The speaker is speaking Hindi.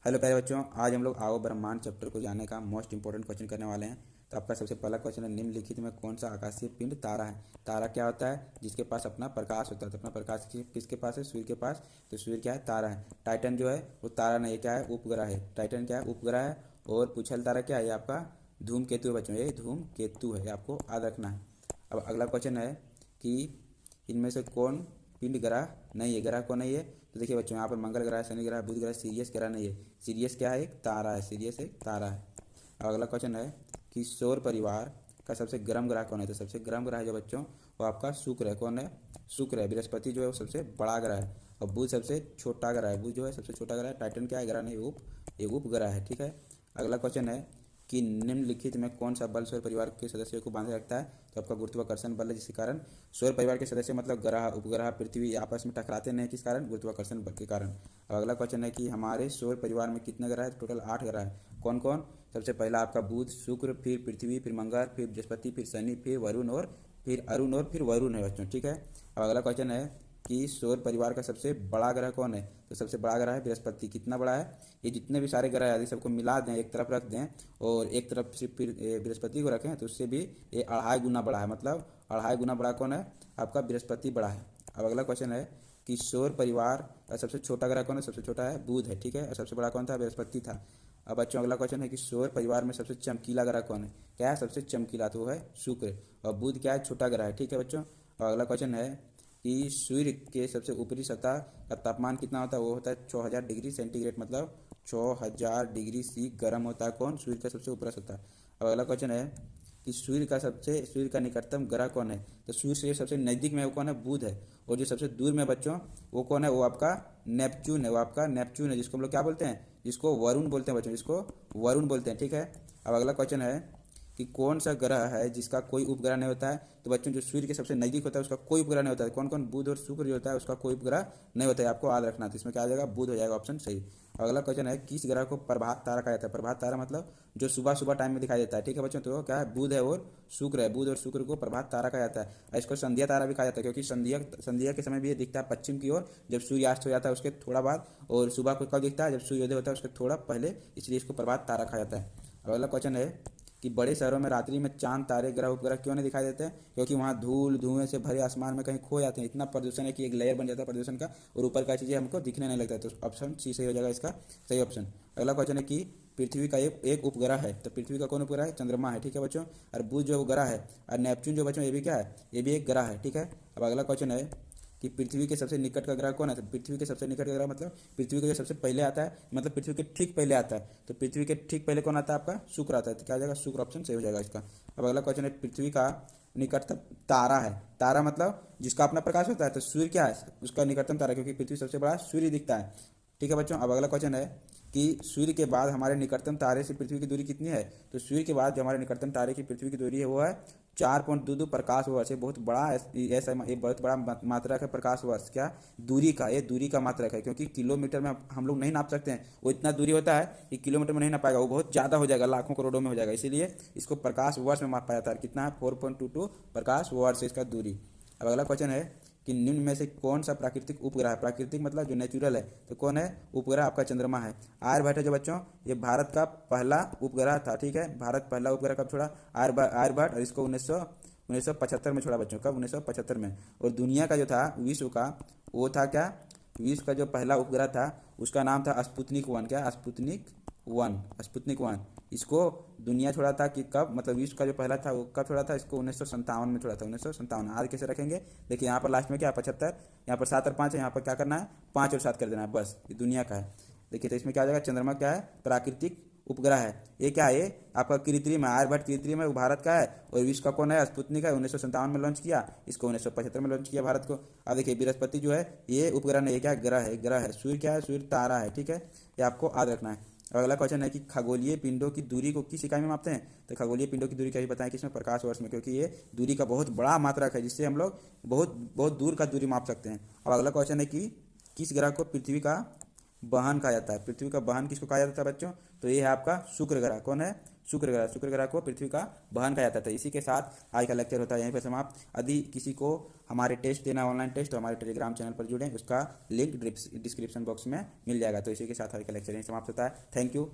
हेलो प्यारे बच्चों, आज हम लोग आओ ब्रह्मांड चैप्टर को जानने का मोस्ट इंपॉर्टेंट क्वेश्चन करने वाले हैं। तो आपका सबसे पहला क्वेश्चन है, निम्नलिखित में कौन सा आकाशीय पिंड तारा है। तारा क्या होता है? जिसके पास अपना प्रकाश होता है। तो अपना प्रकाश किसके पास है? सूर्य के पास। तो सूर्य क्या है? तारा है। टाइटन जो है वो तारा नहीं, क्या है? उपग्रह है। टाइटन क्या है? उपग्रह है। और पूछल तारा क्या है? ये आपका धूमकेतु है बच्चों, ये धूमकेतु है, ये आपको याद रखना है। अब अगला क्वेश्चन है कि इनमें से कौन पिंड ग्रह नहीं है? ग्रह कौन नहीं है? तो देखिए बच्चों, यहाँ पर मंगल ग्रह, शनि ग्रह, बुध ग्रह, सीरियस ग्रह नहीं है। सीरियस क्या है? एक तारा है। सीरियस एक तारा है। अब अगला क्वेश्चन है कि सौर परिवार का सबसे गर्म ग्रह कौन है? तो सबसे गर्म ग्रह है जो बच्चों, वो आपका शुक्र है। कौन है? शुक्र है। बृहस्पति जो है वो सबसे बड़ा ग्रह है और बुध सबसे छोटा ग्रह है। बुध जो है सबसे छोटा ग्रह है। टाइटन क्या है? ग्रह नहीं, एक उपग्रह है। ठीक है। अगला क्वेश्चन है कि निम्नलिखित में कौन सा बल सौर परिवार के सदस्यों को बांधे रखता है? तो आपका गुरुत्वाकर्षण बल है, जिसके कारण सौर परिवार के सदस्य मतलब ग्रह, उपग्रह, पृथ्वी आपस में टकराते नहीं। किस कारण? गुरुत्वाकर्षण बल के कारण। अब अगला क्वेश्चन है कि हमारे सौर परिवार में कितने ग्रह है? टोटल 8 ग्रह है। कौन कौन? सबसे पहला आपका बुध, शुक्र, फिर पृथ्वी, फिर मंगल, फिर बृहस्पति, फिर शनि, फिर वरुण और फिर अरुण और फिर वरुण है बच्चों। ठीक है। अब अगला क्वेश्चन है कि सौर परिवार का सबसे बड़ा ग्रह कौन है? तो सबसे बड़ा ग्रह है बृहस्पति। कितना बड़ा है? ये जितने भी सारे ग्रह है यदि सबको मिला दें, एक तरफ रख दें और एक तरफ सिर्फ फिर बृहस्पति को रखें, तो उससे भी ये 2.5 गुना बड़ा है। मतलब 2.5 गुना बड़ा कौन है? आपका बृहस्पति बड़ा है। अब अगला क्वेश्चन है कि सौर परिवार का सबसे छोटा ग्रह कौन है? सबसे छोटा है बुध है। ठीक है। और सबसे बड़ा कौन था? बृहस्पति था। अब बच्चों अगला क्वेश्चन है कि सौर परिवार में सबसे चमकीला ग्रह कौन है? क्या है सबसे चमकीला? तो वो है शुक्र। और बुध क्या है? छोटा ग्रह है। ठीक है बच्चों। और अगला क्वेश्चन है कि सूर्य के सबसे ऊपरी सतह का तापमान कितना होता है? वो होता है 6000 डिग्री सेंटीग्रेड, मतलब 6000 डिग्री सी गर्म होता है। कौन? सूर्य का सबसे ऊपरी सतह। अब अगला क्वेश्चन है कि सूर्य का निकटतम ग्रह कौन है? तो सूर्य से सबसे नज़दीक में वो कौन है? बुध है। और जो सबसे दूर में बच्चों वो कौन है? वो आपका नेपच्यून है। वो आपका नेपच्यून है, जिसको हम लोग क्या बोलते हैं? जिसको वरुण बोलते हैं बच्चों, जिसको वरुण बोलते हैं। ठीक है। अब अगला क्वेश्चन है कि कौन सा ग्रह है जिसका कोई उपग्रह नहीं होता है? तो बच्चों जो सूर्य के सबसे नज़दीक होता है उसका कोई उपग्रह नहीं होता है। कौन कौन? बुध और शुक्र जो होता है उसका कोई उपग्रह नहीं होता है। आपको याद रखना है। तो इसमें क्या आ जाएगा? बुध हो जाएगा ऑप्शन सही। अगला क्वेश्चन है किस ग्रह को प्रभात तारा कहा जाता है? प्रभात तारा मतलब जो सुबह सुबह टाइम में दिखाई देता है। ठीक है बच्चों। तो क्या है? बुध है और शुक्र है। बुध और शुक्र को प्रभात तारा कहा जाता है। और इसको संध्या तारा भी कहा जाता है, क्योंकि संध्या के समय भी ये दिखता है पश्चिम की ओर, जब सूर्यास्त हो जाता है उसके थोड़ा बाद। और सुबह को कब दिखता है? जब सूर्योदय होता है उसके थोड़ा पहले, इसलिए इसको प्रभात तारा कहा जाता है। अगला क्वेश्चन है कि बड़े शहरों में रात्रि में चांद, तारे, ग्रह, उपग्रह क्यों नहीं दिखाई देते हैं? क्योंकि वहाँ धूल धुएं से भरे आसमान में कहीं खो जाते हैं। इतना प्रदूषण है कि एक लेयर बन जाता है प्रदूषण का और ऊपर का चीज़ें हमको दिखने नहीं लगता है। तो ऑप्शन सी सही हो जाएगा इसका सही ऑप्शन। अगला क्वेश्चन है कि पृथ्वी का एक उपग्रह है। तो पृथ्वी का कौन उपग्रह है? चंद्रमा है। ठीक है बच्चों। और बुध जो ग्रह है और नेपच्यून जो बच्चों ये भी क्या है? ये भी एक ग्रह है। ठीक है। अब अगला क्वेश्चन है कि पृथ्वी के सबसे निकट का ग्रह कौन है? तो पृथ्वी के सबसे निकट का ग्रह मतलब पृथ्वी के जो सबसे पहले आता है, मतलब पृथ्वी के ठीक पहले आता है। तो पृथ्वी के ठीक पहले कौन आता है? आपका शुक्र आता है। तो क्या आ जाएगा? शुक्र ऑप्शन सही हो जाएगा इसका। अब अगला क्वेश्चन है पृथ्वी का निकटतम तारा है। तारा मतलब जिसका अपना प्रकाश होता है। तो सूर्य क्या है? उसका निकटतम तारा, क्योंकि पृथ्वी सबसे बड़ा सूर्य दिखता है। ठीक है बच्चों। अब अगला क्वेश्चन है कि सूर्य के बाद हमारे निकटतम तारे से पृथ्वी की दूरी कितनी है? तो सूर्य के बाद जो हमारे निकटतम तारे की पृथ्वी की दूरी है वो है 4.22 प्रकाश वर्ष। ये बहुत बड़ा ऐसा ये बहुत बड़ा मात्रक है प्रकाश वर्ष। क्या? दूरी का। ये दूरी का मात्रक है, क्योंकि किलोमीटर में हम लोग नहीं नाप सकते हैं। वो इतना दूरी होता है कि किलोमीटर में नहीं नाप पाएगा, वो बहुत ज़्यादा हो जाएगा, लाखों करोड़ों में हो जाएगा। इसीलिए इसको प्रकाश वर्ष में मापा जाता है। कितना है? 4.22 प्रकाश वर्ष इसका दूरी। अब अगला क्वेश्चन है कि निम्न में से कौन सा प्राकृतिक उपग्रह है? प्राकृतिक मतलब जो नेचुरल है। तो कौन है उपग्रह? आपका चंद्रमा है। आर्यभट्ट है जो बच्चों, ये भारत का पहला उपग्रह था। ठीक है। भारत पहला उपग्रह कब छोड़ा? आर्यभट्ट। और इसको 1975 में छोड़ा बच्चों। कब? 1975 में। और दुनिया का जो था विश्व का, वो था क्या? विश्व का जो पहला उपग्रह था उसका नाम था स्पुतनिक 1। क्या? स्पुतनिक 1। इसको दुनिया छोड़ा था कि कब? मतलब विश्व का जो पहला था वो कब छोड़ा था? इसको 1957 में छोड़ा था। 1957। आज कैसे रखेंगे? देखिए यहाँ पर लास्ट में क्या 75, यहाँ पर 7 और 5 है। यहाँ पर क्या करना है? 5 और 7 कर देना है, बस। ये दुनिया का है। देखिए तो इसमें क्या हो जाएगा? चंद्रमा क्या है? प्राकृतिक उपग्रह है। ये क्या है? ये आपका कृत्रिम है। आर्यभट्ट कृत्रिम है, वो भारत का है। और विश्व का कौन है? स्पुतनिक है। 1957 में लॉन्च किया इसको, 1975 में लॉन्च किया भारत को। अब देखिए बृहस्पति जो है ये उपग्रह नहीं है, क्या? ग्रह है। ग्रह है। सूर्य क्या है? सूर्य तारा है। ठीक है। ये आपको याद रखना है। अब अगला क्वेश्चन है कि खगोलीय पिंडों की दूरी को किस इकाई में मापते हैं? तो खगोलीय पिंडों की दूरी क्या बताएं? किसमें? प्रकाश वर्ष में, क्योंकि ये दूरी का बहुत बड़ा मात्रक है, जिससे हम लोग बहुत बहुत दूर का दूरी माप सकते हैं। अब अगला क्वेश्चन है कि किस ग्रह को पृथ्वी का वाहन कहा जाता है। पृथ्वी का वाहन किसको कहा जाता है बच्चों? तो ये है आपका शुक्र ग्रह। कौन है? शुक्र ग्रह। शुक्र ग्रह को पृथ्वी का वाहन कहा जाता था। इसी के साथ आज का लेक्चर होता है यहीं पर समाप्त। यदि किसी को हमारे टेस्ट देना, ऑनलाइन टेस्ट, तो हमारे टेलीग्राम चैनल पर जुड़ें, उसका लिंक डिस्क्रिप्शन बॉक्स में मिल जाएगा। तो इसी के साथ आज का लेक्चर यहीं समाप्त होता है। Thank you.